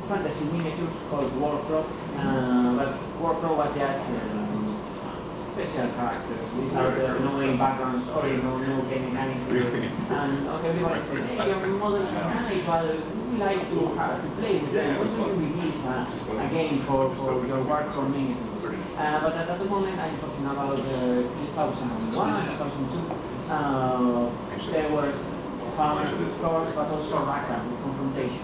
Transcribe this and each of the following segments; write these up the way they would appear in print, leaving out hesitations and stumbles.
fantasy miniatures called Warcraft, but Warcraft was just special characters without no main background story, no game mechanics, and everybody says, hey, your models are nice, but we like to play with them. Why don't you release a game for your Warcraft miniatures? But at the moment, I'm talking about 2001, 2002. There were farmers, stores, but also Raqqa with confrontation.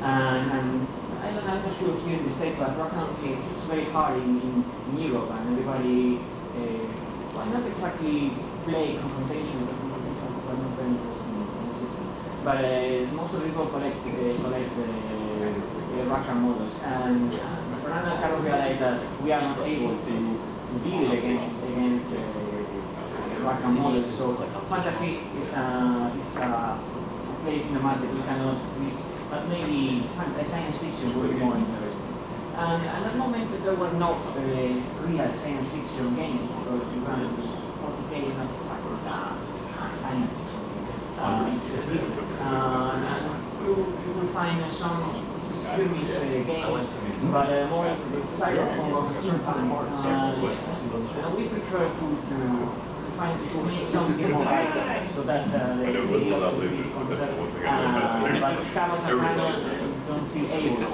And I'm not sure here in the States, but Raqqa it's very hard in Europe, and everybody, well, not exactly play confrontation, but confrontation was not very interesting in the system. But most of the people collect Raqqa models, and Fernando and Carlos realized that we are not able to deal against Raqqa models. So fantasy is a place in the market we cannot reach, but maybe science fiction would be more interesting. And at that moment there were no real science fiction games, because you run 40K is not exactly science fiction game. And you will find some skirmish games, but more cyberpunk or steampunk. We prefer to make something more vital, so that but Carlos and Fernando don't feel able to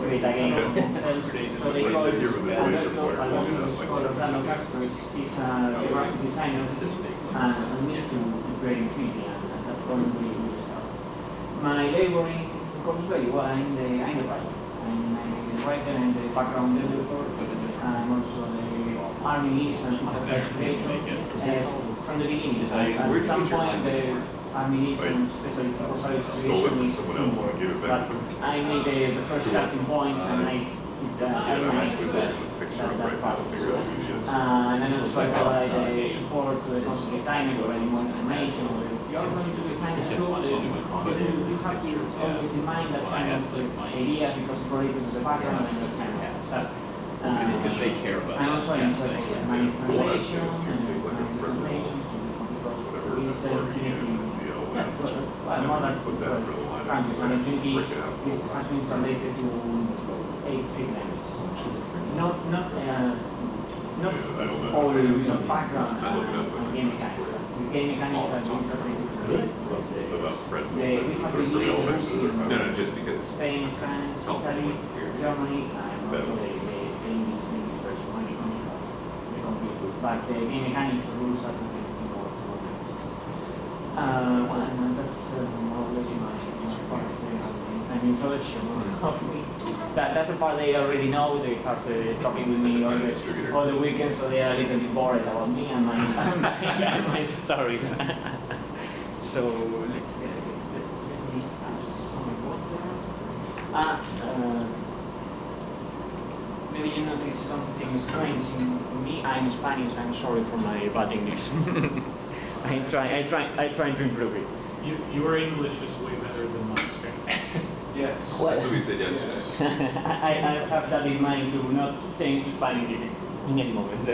create a game themselves. So they call Alberto Castro is a graphic designer, and me to create Infinity, and that's going to be a good start. My labor in Corvus Belli, well, I'm the writer. I'm the writer and the background developer, and also the army leads and from the beginning. At some point, the army leads and especially proposal creation is teamwork. But I made the first starting point, and I managed that part. And then also I provide support to the concept designer, providing more information. If you're going to design a tool, you have to always define that kind of idea, because it's related to the background and that kind of stuff. Because they care about and also I enjoy my translation more than countries, and Infinity has been translated to 8 languages. Not all background and game mechanics. The game mechanics have been translated to we have released in Spain, France, Italy, Germany, and also the English version when it comes to the computer. But the game mechanics rules are completely more. Well, and that's more or less my part an introduction of me. That's the part they already know. They have talking with me all the weekend, so they are a little bit bored about me and my stories. So let's get me some water. Maybe you notice something strange in me. I'm Spanish. I'm sorry for my bad English. I try to improve it. Your English is way better than mine. Yes. Well, that's what we said yesterday. I have that in mind to not change to Spanish in any moment.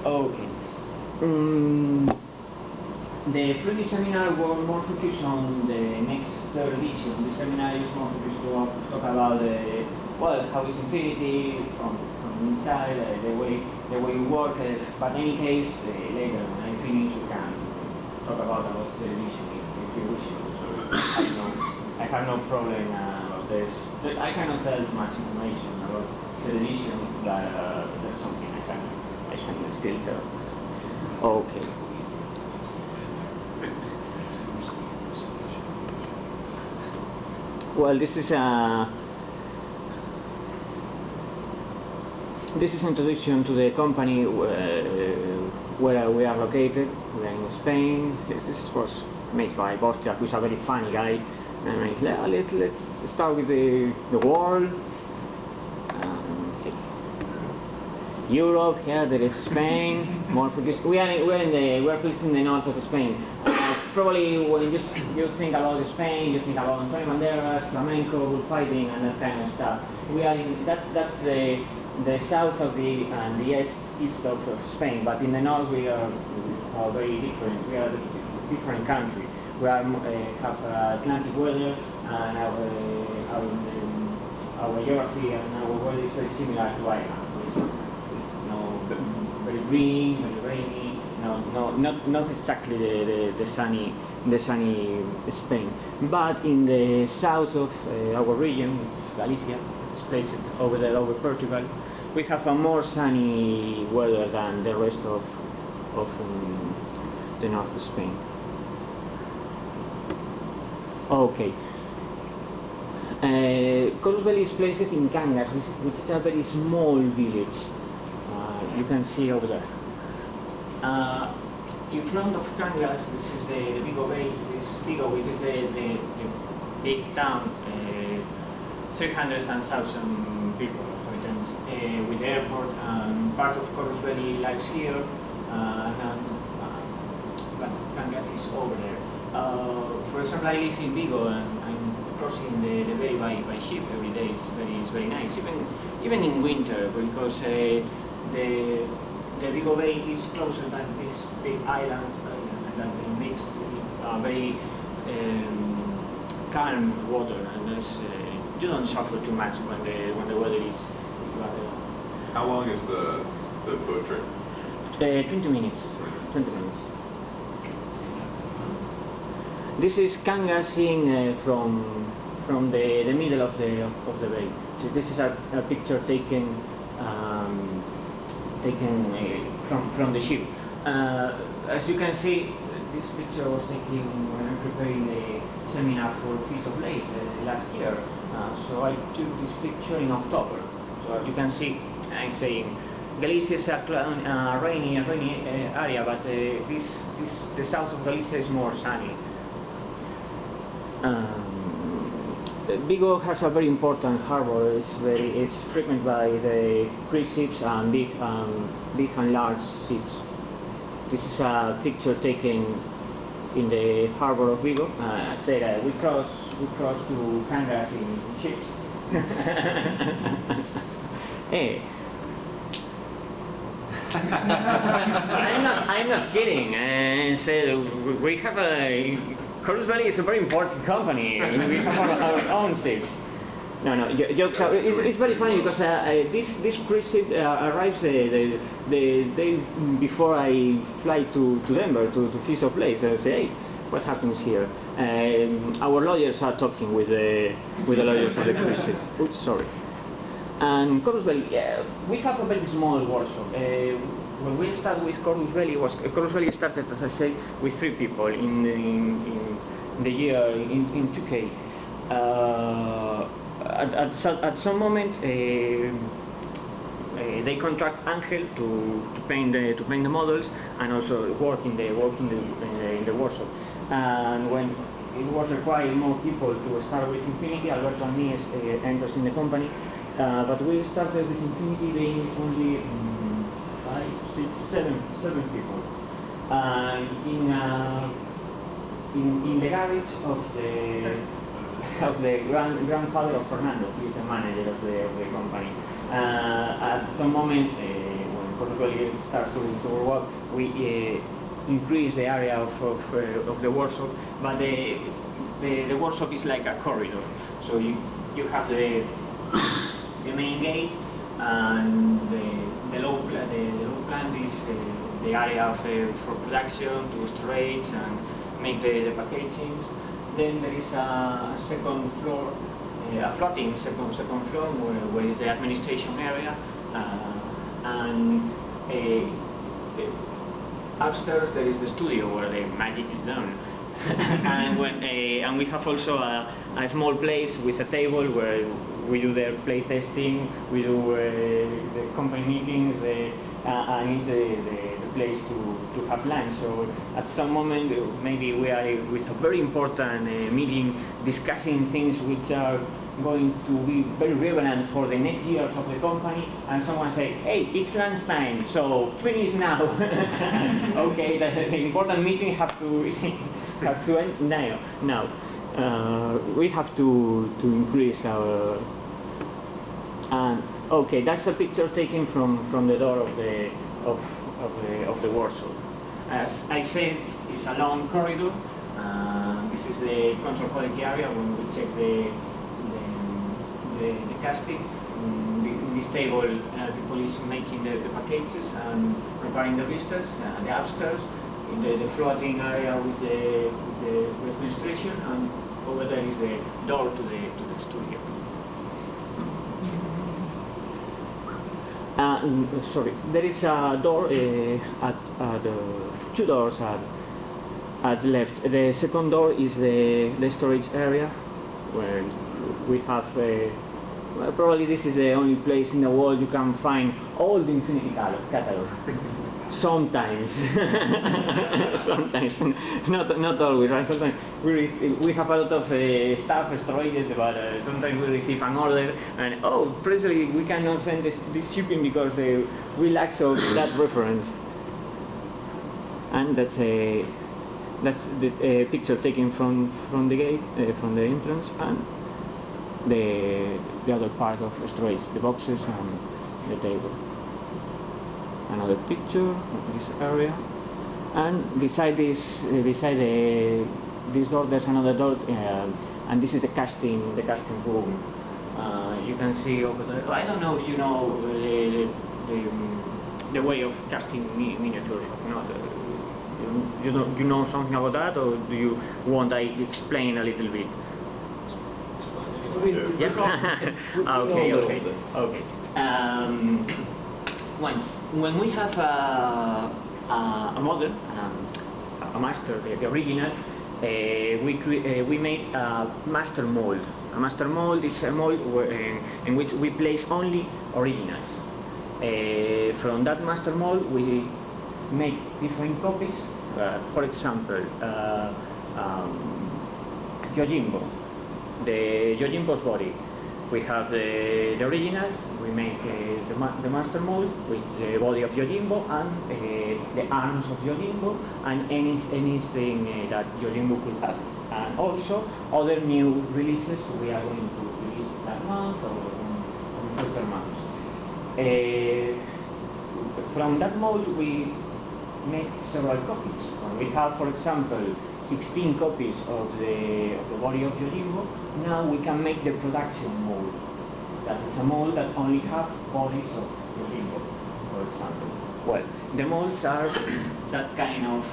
Okay. The previous seminar was more focused on the next third edition. The seminar is more focused to talk about how is Infinity from inside, the way we work. But in any case, later when I finish, we can talk about third edition if you wish. So I have no problem about this. I cannot tell much information about third edition, but that's something I can still tell. Okay. Well, this is introduction to the company where we are located. We are in Spain. This was made by Bostia, who is a very funny guy. And let's start with the world. Europe. Here there is Spain. More focused. We're placed in the north of Spain. Probably when you think about Spain, you think about Antonio Banderas, flamenco, bullfighting, and that kind of stuff. We are in that's the south of the east of Spain, but in the north we are very different. We are a different country. We have Atlantic weather, and our our geography and our world is very similar to Ireland. It's, very green, very rainy. Not exactly the sunny Spain, but in the south of our region, it's Galicia, it's placed over there over Portugal. We have a more sunny weather than the rest of the north of Spain. Okay. Corvus Belli is placed in Cangas, which is a very small village. You can see over there. In front of Cangas, this is the Vigo Bay. This Vigo, which is the big town, 300,000 people, inhabitants, with the airport. Part of Corvus Belli lives here, but Cangas is over there. For example, I live in Vigo, and I'm crossing the bay by ship every day. It's very nice, even in winter, because the Vigo Bay is closer than this big island that makes very calm water, and you don't suffer too much when the weather is rather. How long is the boat trip? 20 minutes. 20 minutes. This is Cangas seen from the middle of the bay. So this is a picture taken from the ship. As you can see, this picture was taken when I'm preparing the seminar for Feast of Lake last year. So I took this picture in October. So as you can see, I'm saying Galicia is a rainy area, but the south of Galicia is more sunny. Vigo has a very important harbor. It's frequented by the cruise ships and big and large ships. This is a picture taken in the harbor of Vigo. I said we cross to Cangas in ships. Hey. I'm not kidding. And said we have Corvus Belli is a very important company. We have our own ships. No, jokes. It's very funny because this cruise ship arrives the day before I fly to Denver to Feast of Lakes. I say, hey, what happens here? Our lawyers are talking with the lawyers of the cruise ship. Oops, sorry. And Corvus Belli, we have a very small workshop. When we started with Corvus Belli, Corvus Belli started, as I said, with 3 people in the year in 2K. At some moment, they contract Angel to paint the models and also work in the workshop. And when it was required more people to start with Infinity, Alberto and me enters in the company. But we started with Infinity being only 5, 6, 7 people. In the garage of the grandfather of Fernando, he is the manager of the company. At some moment, when Corvus Belli starts to work, we increase the area of the workshop, but the workshop is like a corridor. So you have the main gate, and the low plant is the area for production, to storage and make the packagings. Then there is a second floor, a floating second floor where is the administration area, and upstairs there is the studio where the magic is done. and we have also a small place with a table where we do the play testing, we do the company meetings, and it's the place to have lunch. So at some moment, maybe we are with a very important meeting discussing things which are going to be very relevant for the next years of the company, and someone say, hey, it's lunchtime, so finish now. Okay, the important meeting have to end now. We have to increase our. Okay, that's a picture taken from the door of the workshop. As I said, it's a long corridor. This is the control quality area when we check the casting. In this table, people is making the packages and preparing the blisters, the upstairs, in the floating area with the administration, and over there is the door to the studio. Sorry, there is a door at two doors at left. The second door is the storage area, where we have well, probably this is the only place in the world you can find all the Infinity catalog. Sometimes, sometimes, not always, right? Sometimes we have a lot of stuff stored, but sometimes we receive an order and precisely we cannot send this shipping because we lack of that reference. And that's the picture taken from the gate, from the entrance, and the other part of storage, the boxes and the table. Another picture of this area, and beside this door there's another door, and this is the casting room. You can see over there. I don't know if you know the way of casting miniatures or not. You know something about that, or do you want I explain a little bit? Yeah. Okay. When we have a model, a master, the original, we make a master mold. A master mold is a mold in which we place only originals. From that master mold, we make different copies. For example, Yojimbo, the Yojimbo's body. We have the original. We make the master mold with the body of Yojimbo and the arms of Yojimbo and anything that Yojimbo could have. And also other new releases we are going to release that month or in future months. From that mold we make several copies. We have, for example, 16 copies of the body of Yojimbo. Now we can make the production mold. That is a mold that only have bodies of Yojimbo, for example. Well, the molds are that kind of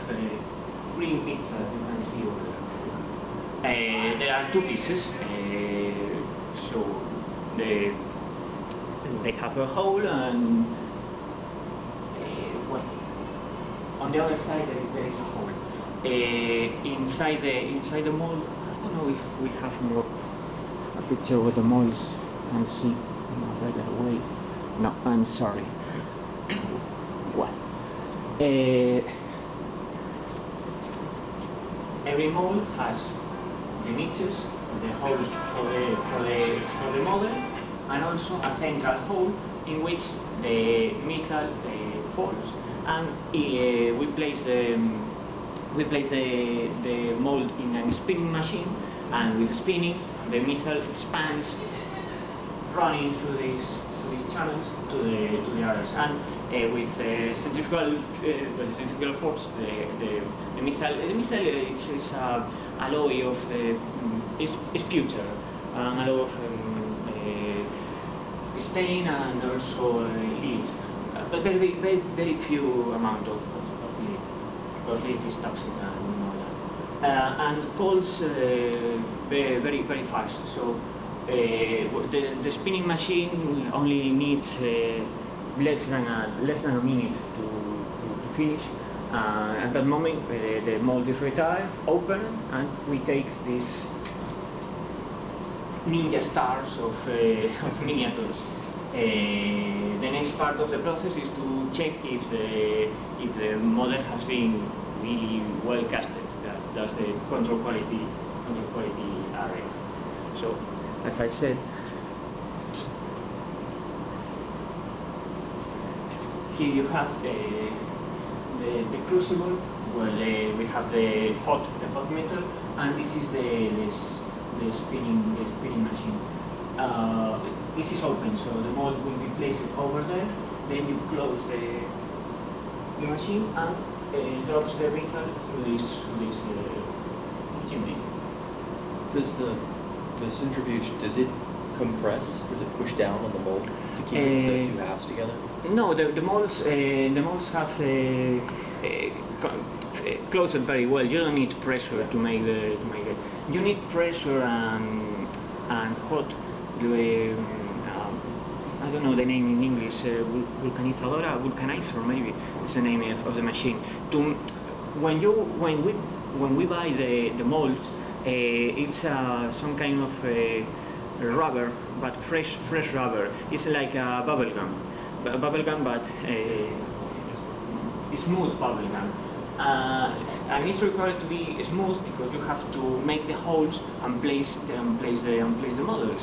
green pizza you can see over there. There are two pieces, so they have a hole, and well, on the other side there is a hole. Inside the mold, I don't know if we have more a picture with the molds can see in a better way. No, I'm sorry. Well, every mold has the niches, the holes for the model, and also a central hole in which the metal falls, and we place the mold in a spinning machine, and with spinning the metal expands, running through these channels to the others, and with centrifugal force, the metal is a alloy of is pewter, an alloy of stain and also lead, but very few amount of lead, because lead is toxic and we know that, and cools very fast. So the spinning machine only needs less than a minute to finish. At that moment, the mold is retired, open, and we take these ninja stars of miniatures. The next part of the process is to check if the model has been really well casted. That's the control quality area. So, as I said, here you have the crucible, where we have the hot metal, and this is the spinning machine. This is open, so the mold will be placed over there. Then you close the machine and drops the metal through this chimney. Does the centrifuge, does it compress? Does it push down on the mold to keep the two halves together? No, the molds have closed very well. You don't need pressure to make it. You need pressure and hot. I don't know the name in English. Vulcanizer maybe is the name of the machine. When we buy the molds, it's some kind of rubber, but fresh rubber. It's like a bubble gum, but smooth bubble gum. And it's required to be smooth because you have to make the holes and place the models,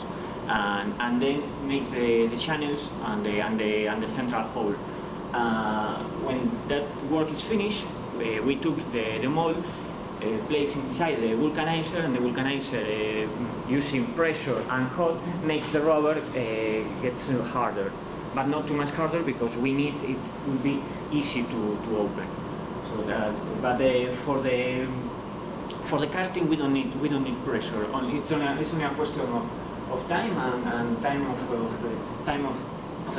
and then make the channels and the central hole. When that work is finished, we took the mold, placed inside the vulcanizer, and the vulcanizer, using pressure and hot, makes the rubber gets harder, but not too much harder because we need it will be easy to open. So that, but for the casting we don't need pressure. It's only a question of time and time of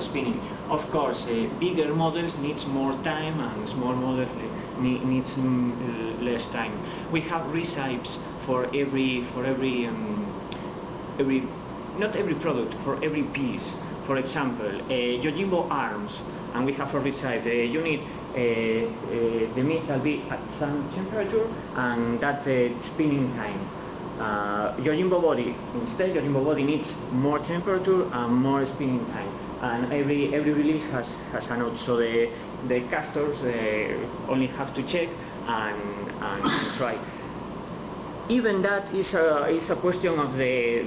spinning. Of course, bigger models needs more time, and small models needs less time. We have recipes for every not every product, for every piece. For example, Yojimbo arms, and we have a recipe. You need the missile be at some temperature and that spinning time. Yojimbo body, instead, Yojimbo body needs more temperature and more spinning time. And every release has a note, so the casters only have to check and try. Even that is a question of the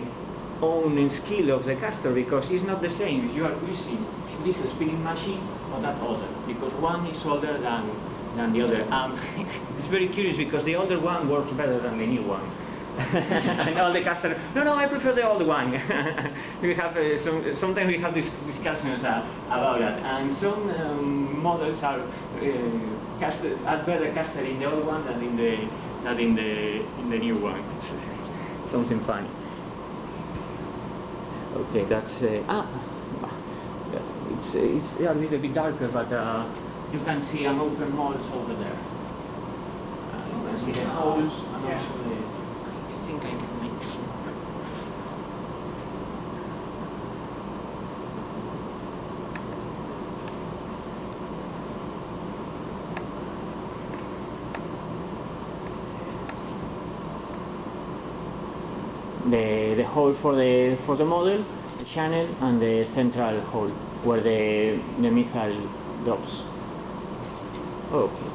own skill of the caster, because it's not the same if you are using this spinning machine or that other, because one is older than the other. It's very curious because the older one works better than the new one. And all the casters, no, I prefer the old one. We have sometimes we have discussions about that, and some models are better casted in the old one than in the new one. It's something funny. Okay, that's it's a little bit darker, but you can see an open mold over there. You can see the holes and also the. I think I can make some. The hole for the model, the channel, and the central hole where the missile drops. Okay.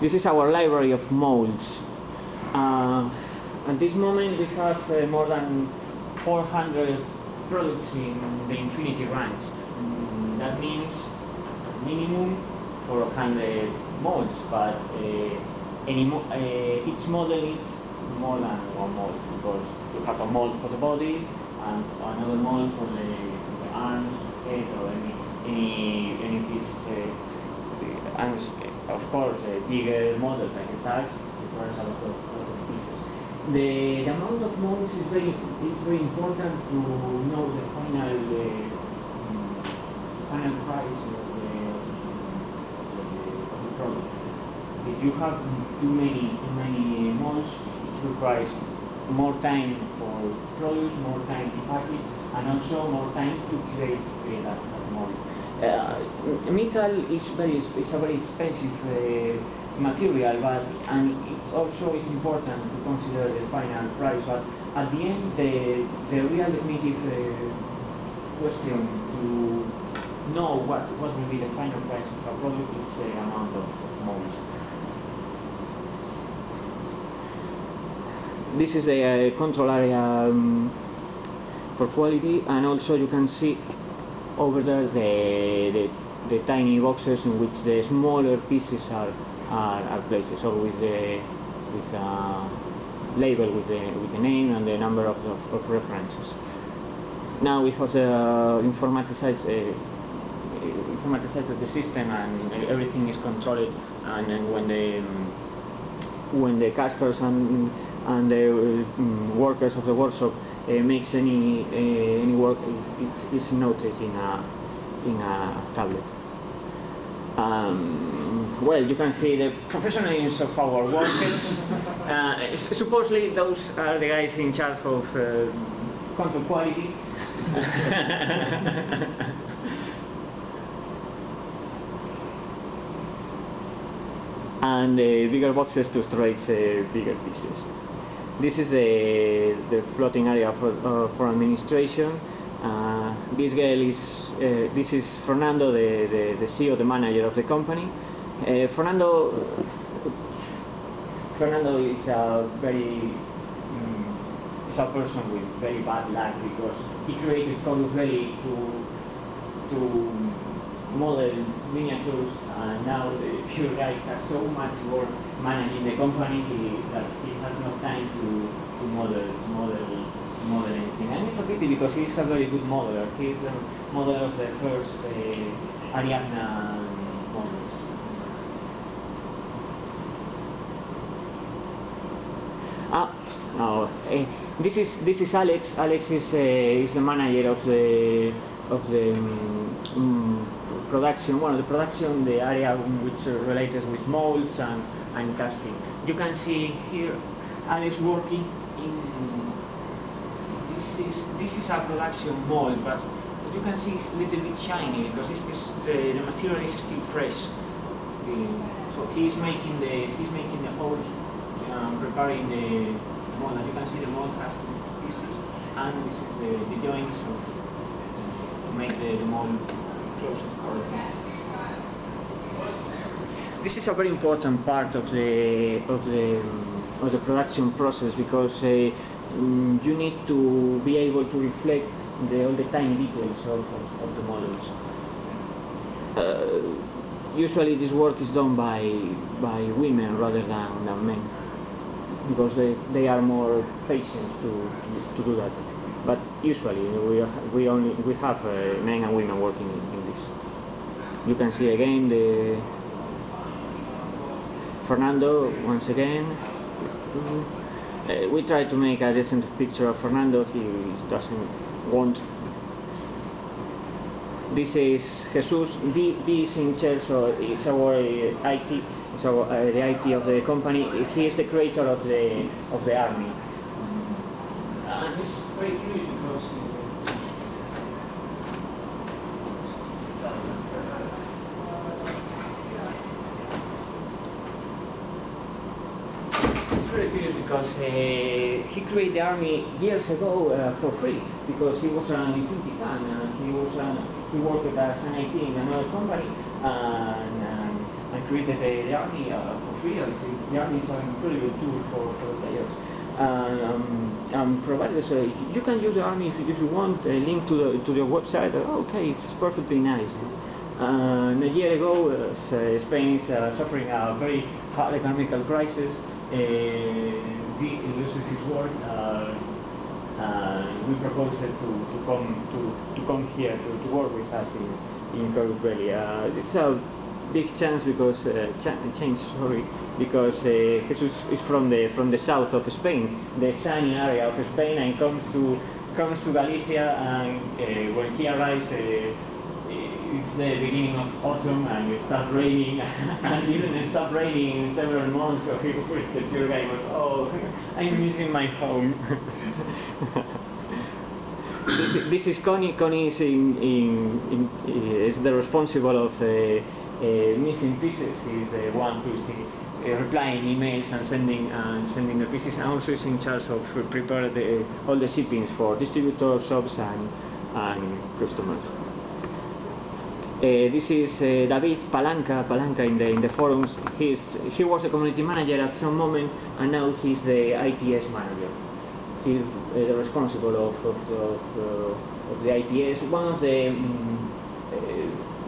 This is our library of molds. At this moment we have more than 400 products in the Infinity range. That means minimum 400 molds, but each model needs more than one mold, because you have a mold for the body and another mold for the arms, head, or any piece. And of course, bigger models like the tags requires a lot of pieces. The amount of molds is very important to know the final price of the product. If you have too many molds, it requires more time for produce, more time to package, and also more time to create that mold. Metal is a very expensive material, and it also is important to consider the final price. But at the end, the real definitive question to know what will be the final price of a product is the amount of molds. This is a control area for quality, and also you can see over there the tiny boxes in which the smaller pieces are placed, so with a label with the name and the number of references. Now we have the informatized of the system, and everything is controlled, and then when the casters and the workers of the workshop makes any work. It's noted in a tablet. Well, you can see the professionalism of our workers. Supposedly those are the guys in charge of control quality. And bigger boxes to storage bigger pieces. This is the floating area for administration. This girl is this is Fernando, the CEO, the manager of the company. Fernando is a very is a person with very bad luck because he created Corvus Belli to model miniatures, and now the pure guy has so much work managing the company that he has no time to model anything. And it's a pity because he's a very good modeler. He's the modeler of the first Ariadna models. This is Alex. Alex is the manager of the production. One of the production, the area which related with molds and casting. You can see here Alex working in this is a production mold, but you can see it's a little bit shiny because the material is still fresh. So he's making the mold, preparing the mold. As you can see, the mold has two pieces, and this is the joints to make the mold close and correctly. This is a very important part of the production process because you need to be able to reflect all the tiny details of the models. Usually this work is done by women rather than men because they are more patient to do that. But usually we have men and women working in this. You can see again the Fernando once again. We try to make a decent picture of Fernando. He doesn't want. This is Jesus. He is in charge, so it's our IT. So the IT of the company. He is the creator of the army. And it's very curious because he created the army years ago for free because he was an Infinity fan and he worked as an IT in another company and created the army for free. The army is an incredible tool for the players. Provided you can use the army if you want. A link to your website. Okay, it's perfectly nice. A year ago, Spain is suffering a very hard economical crisis. He loses his work. We proposed to come here to work with us in Corvus Belli. It's a big chance because because Jesus is from the south of Spain, the sunny area of Spain, and comes to Galicia, and when he arrives, it's the beginning of autumn, and it starts raining, and even it stopped raining in several months. So the pure guy goes, "Oh, I'm missing my home." This is Connie. Connie is is the responsible of missing pieces. He's the one who's replying emails and sending the pieces, and also is in charge of prepare all the shippings for distributors, shops, and customers. This is David Palanca in the forums. He was a community manager at some moment, and now he's the ITS manager. He's the responsible of the ITS. One of the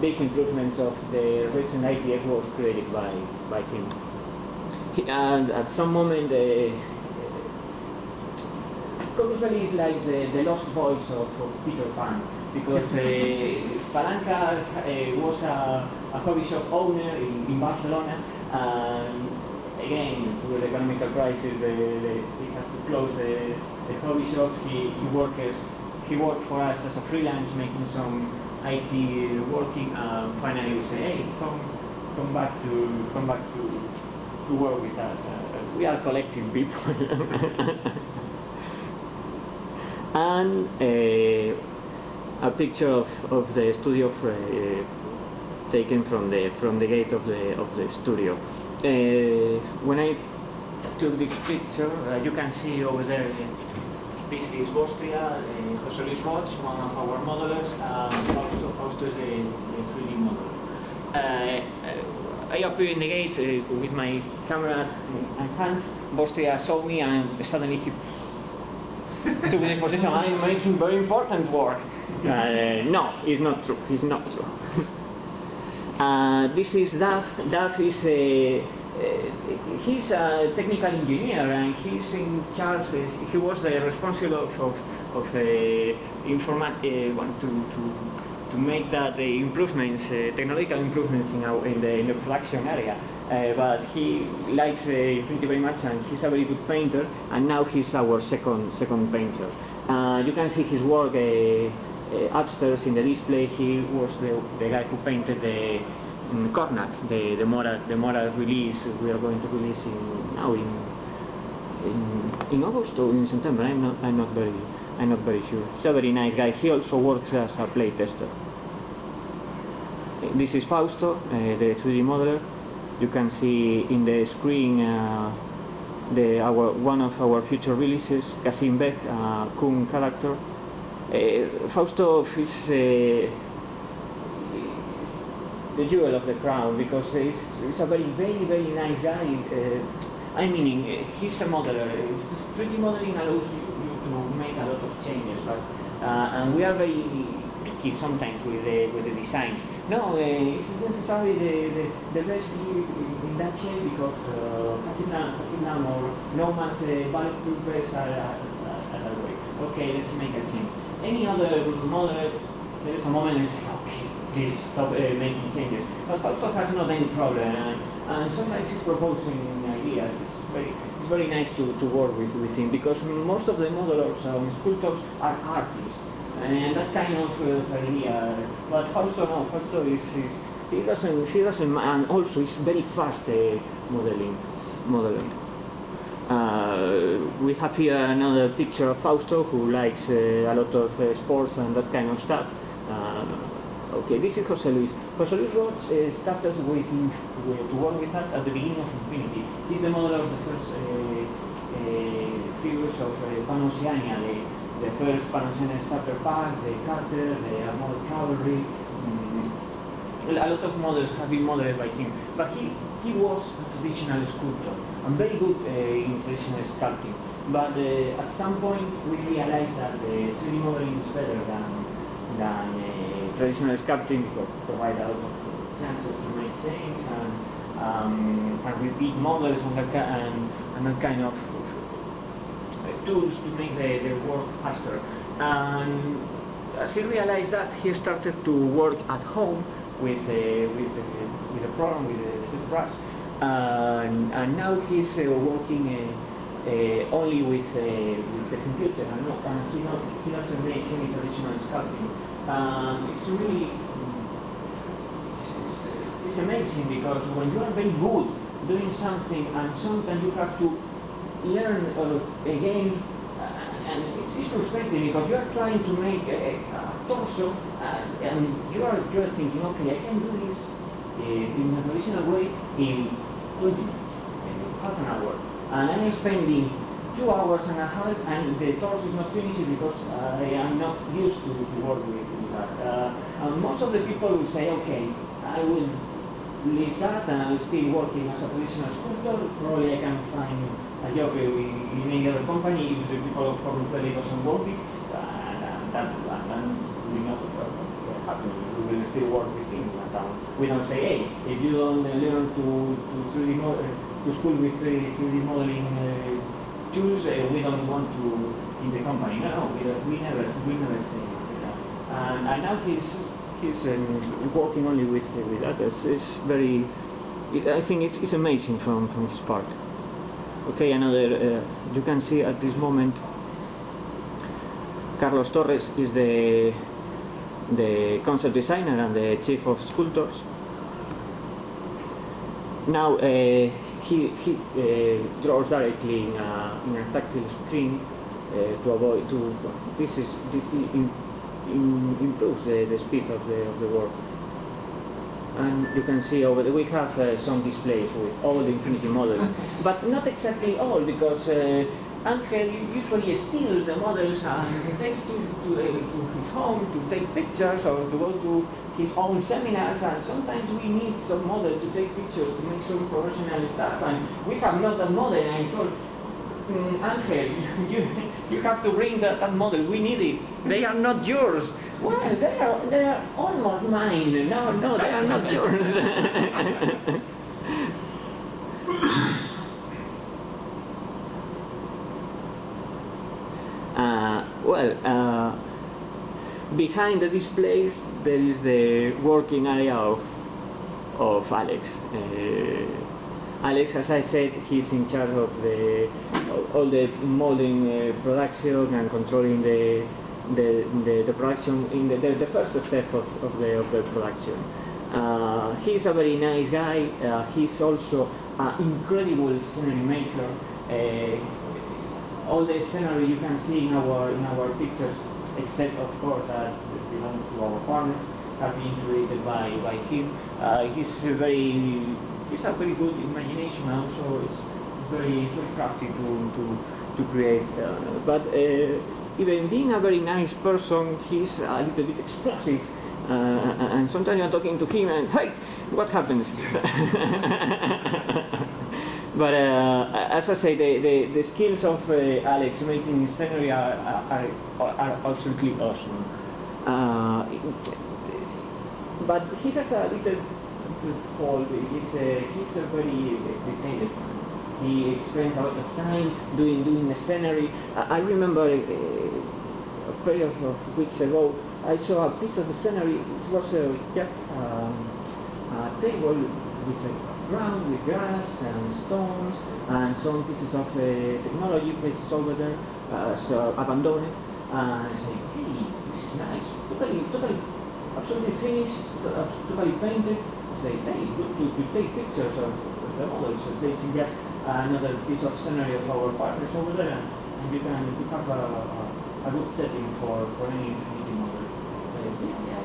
big improvements of the recent ITS was created by him. And at some moment, Corvus Belli is like the lost voice of Peter Pan, because Palanca was a hobby shop owner in Barcelona, and again, with the economical crisis, he had to close the hobby shop. He worked for us as a freelance, making some IT working. Finally, we say, hey, come back to work with us. We are collecting people. And a picture of the studio taken from the gate of the studio. When I took this picture, you can see over there. This is Austria, José Luis Roch, one of our modelers, and Fausto is the 3D modeler. I appear in the gate with my camera and hands. Austria saw me, and suddenly he took this position. I'm making very important work. No, it's not true. It's not true. This is Duff. Duff is he's a technical engineer, and he's in charge. He was the responsible of to make that improvements, technological improvements in the production area. But he likes 3D very much, and he's a very good painter. And now he's our second painter. You can see his work upstairs in the display. He was the guy who painted the Cornac, the Mora release. We are going to release in August or in September. I'm not very sure. He's a very nice guy. He also works as a play tester. This is Fausto, the 3D modeler. You can see in the screen one of our future releases, Kasim Beg, Kun character. Fausto is the jewel of the crown, because he's a very nice guy. I mean, he's a modeler. 3D modeling allows you to make a lot of changes, right? And we are very picky sometimes with the designs. No, it's necessarily the best in that shape, because Platinum or No Man's bulletproof vests are that way. Okay, let's make a change. Any other model, there is a moment and say, okay, please stop making changes. But Fausto has not any problem, and sometimes he's proposing ideas. It's very nice to work with him, because most of the modelers and sculptors are artists, and that kind of idea. But Fausto, no, Fausto he doesn't, and also he's very fast modeling. We have here another picture of Fausto, who likes a lot of sports and that kind of stuff. Okay, this is José Luis. José Luis Roch started to work with us at the beginning of Infinity. He's the modeler of the first figures of Pan-Oceania, the first Pan-Oceania starter pack, the Carter, the Armored Cavalry. A lot of models have been modeled by him, but he was a traditional sculptor and very good in traditional sculpting. But at some point we realized that 3D modeling is better than traditional sculpting, because it provides a lot of chances to make change and repeat models and that kind of tools to make the work faster. And as he realized that, he started to work at home with the program, with the silk brush, and now he's working only with the computer, and he doesn't make any traditional sculpting. It's really it's amazing, because when you are very good doing something, and sometimes you have to learn again, and it's frustrating, because you are trying to make a torso, and you are thinking, okay, I can do this in a traditional way in 20 minutes, in half an hour, and I'm spending 2 hours and a half, and the torso is not finished because I am not used to work with that. And most of the people will say, okay, I will leave that and I'm still working as a traditional sculptor. Probably I can find a job in any other company if the people of Corvus Belli doesn't work it, and then we know what happens. We will still work with him. We don't say, hey, if you don't learn to school with 3D modeling tools, we don't want to in the company. No, we never say that. And now he's working only with others. It's very I think it's amazing from his part. Okay, another, you can see at this moment, Carlos Torres is the concept designer and the chief of sculptors. Now he draws directly in a tactile screen to avoid this improves the speed of the work. And you can see over there we have some displays with all the Infinity models, but not exactly all, because Angel usually steals the models and takes to his home to take pictures or to go to his own seminars, and sometimes we need some models to take pictures to make some professional stuff, and we have not that model, and I told Angel, you have to bring that model, we need it, they are not yours. Well, they are almost mine. No, they are not yours. Behind the displays there is the working area of Alex. Alex, as I said, he's in charge of all the molding production and controlling the production in the first step of the production. He's a very nice guy. He's also an incredible scenery maker. All the scenery you can see in our pictures, except of course that belongs to our partner, have been created by him. He's a very good imagination, and also it's very crafty to create. But even being a very nice person, he's a little bit explosive, and sometimes you're talking to him and, hey, what happens? But as I say, the skills of Alex making scenery are absolutely awesome. But he has a little fault. He's a very detailed man. He spends a lot of time doing the scenery. I remember a pair of weeks ago, I saw a piece of the scenery. It was just a table with a ground with grass and stones and some pieces of technology places over there, so abandoned. And I say, hey, this is nice. Totally, absolutely finished, totally painted. I say, hey, good to take pictures of the models. So placing just another piece of scenery of our partners over there, and you have a good setting for any Infinity model. Yeah.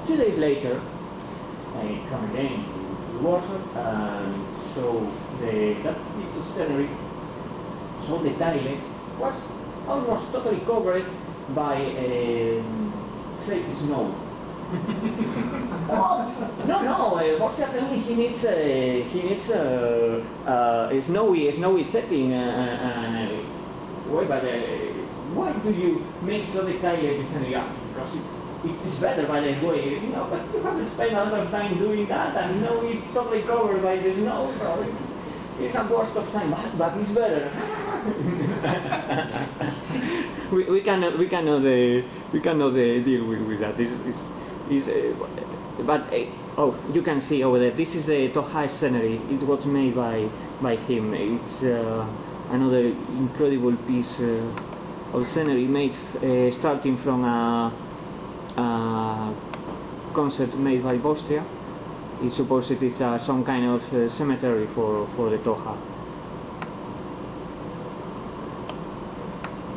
2 days later, I come again to Warsaw and so that piece of scenery, so the tile was almost totally covered by fake snow. No, fortunately he needs a snowy setting. Why do you make so the tile scenery up? Because it is better by the way, but you have to spend a lot of time doing that, and snow is totally covered by the snow, so it's a waste of time, but it's better. we cannot deal with that. You can see over there. This is the Tohai scenery. It was made by him. It's another incredible piece of scenery made starting from a concept made by Bostia. It's supposed it is some kind of cemetery for the Toha.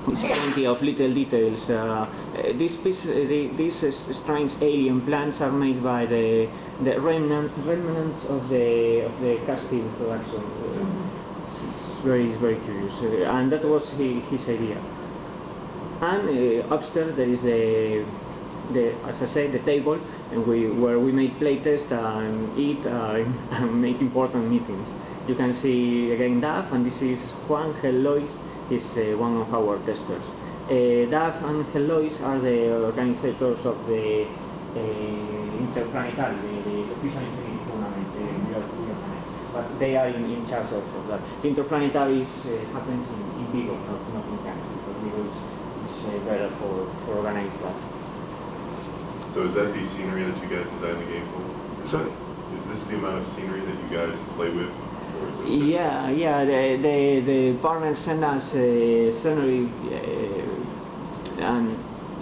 It's plenty of little details. These strange alien plants are made by the remnants of the casting production. It's very curious, and that was his idea. And upstairs there is as I said, the table, and where we make playtest and eat and make important meetings. You can see again Daf, and this is Juan Gelois. He's one of our testers. Daf and Gelois are the organizers of the Interplanetary, the official Infinity tournament, but they are in charge of that. The Interplanetary happens in Vigo, not in Canada, because Vigo is better for organizing that. So is that the scenery that you guys designed the game for? Sorry? Is this the amount of scenery that you guys play with? Or is this Yeah. The partners send us scenery, and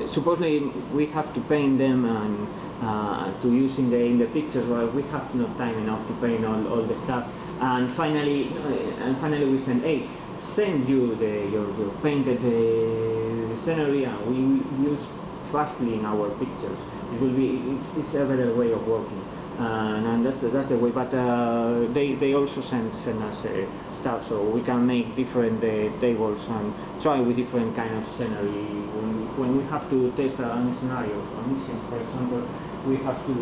supposedly we have to paint them and to use in the pictures. Well, we have not time enough to paint all the stuff. And finally we send you your painted scenery, and we use fastly in our pictures. It's a better way of working, and that's the way. But they also send us stuff, so we can make different tables and try with different kind of scenery. When we have to test a scenario, a mission, for example, we have to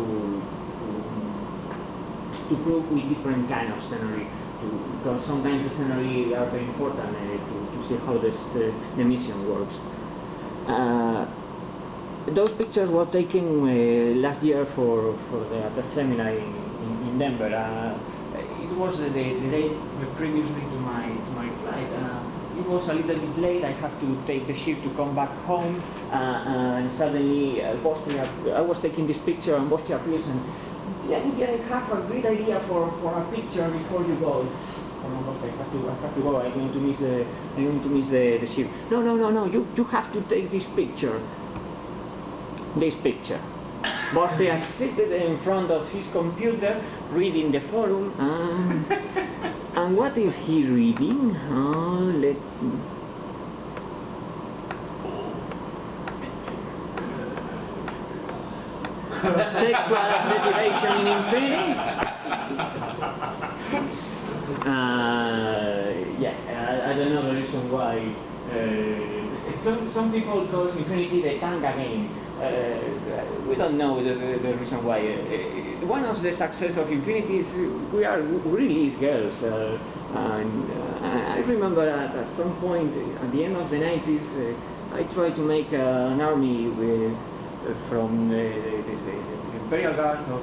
prove with different kind of scenery, because sometimes the scenery are very important to see how the mission works. Those pictures were taken last year for the seminar in Denver. It was the day previously to my flight. It was a little bit late. I have to take the ship to come back home, and suddenly Boston. I was taking this picture, and Boston appears and I have a great idea for a picture before you go. Oh no, I have to go. I'm going to miss the ship. No. You have to take this picture. This picture. Boston is seated in front of his computer, reading the forum. And what is he reading? Let's see. Sexual motivation in Infinity. I don't know the reason why. Some people call Infinity the tanga game. We don't know the reason why. One of the success of Infinity is we release girls. I remember at some point at the end of the 90s, I tried to make an army from the Imperial Guard of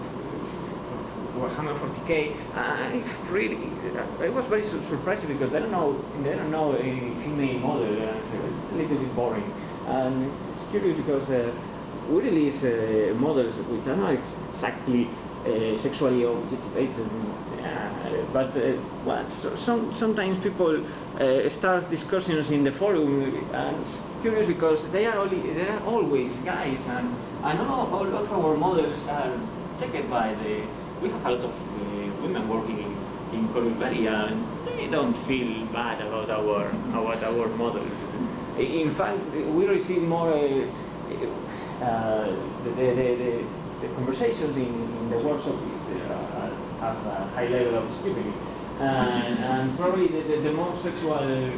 Warhammer 40k. I was very surprised because they don't know any female model. It's a little bit boring, and it's curious because we release models which are not exactly sexually objectified, but sometimes people start discussions in the forum, and it's curious because they are always guys, and all of our models are checked by we have a lot of women working in Corvus Belli, and they don't feel bad about our models. In fact, we receive more the conversations in the workshop have a high level of stupidity, and probably the most sexually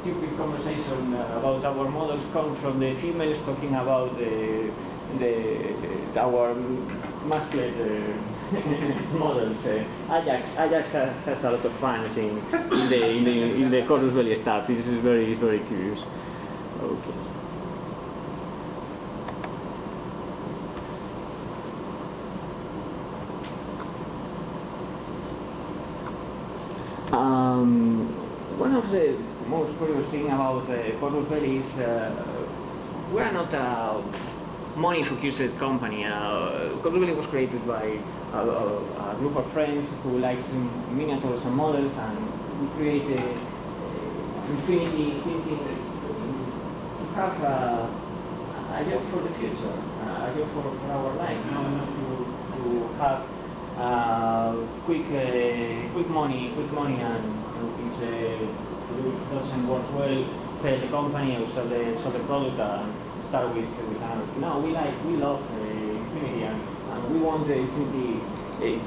stupid conversation about our models comes from the females talking about our masculine models. Ajax has a lot of fans in the Corvus Belli stuff. This is very curious. Okay. One of the most curious things about Corvus Belli is we are not a money-focused company. Corvus Belli was created by a group of friends who likes miniatures and models, and we create Infinity thinking to have a job for the future, a job for our life, not to have quick money, and if it doesn't work well, sell the company or sell the product and start with another. No, we love Infinity, and we want Infinity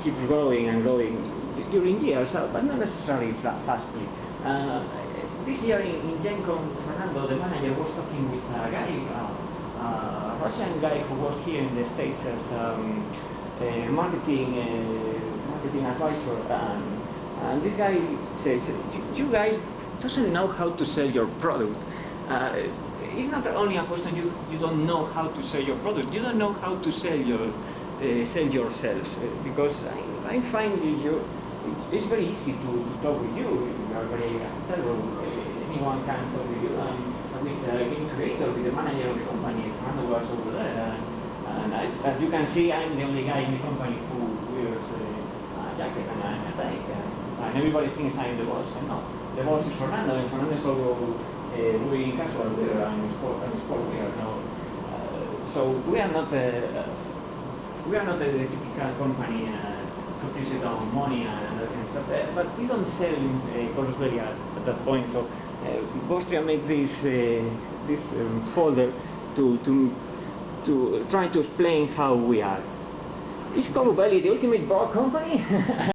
keep growing during years, but not necessarily fastly. This year in Gen Con, Fernando, the manager, was talking with a guy, a Russian guy who worked here in the States as marketing advisor, and this guy says, you guys doesn't know how to sell your product. It's not only a question you don't know how to sell your product, you don't know how to sell yourself, because I find it's very easy to talk with you. You are very accessible. Anyone can talk with you, and with the game creator, with the manager of the company, Fernando was over there, and I As you can see, I'm the only guy in the company who wears a jacket and a tie. And everybody thinks I'm the boss, and no. The boss is Fernando, and Fernando is also wearing casual wear and sport wear. No. So we are not a typical company focused on money and that kind of stuff. But we don't sell in Corvus Belli at that point. So Bostria makes this folder to try to explain how we are. Is Corvus Belli the ultimate bar company?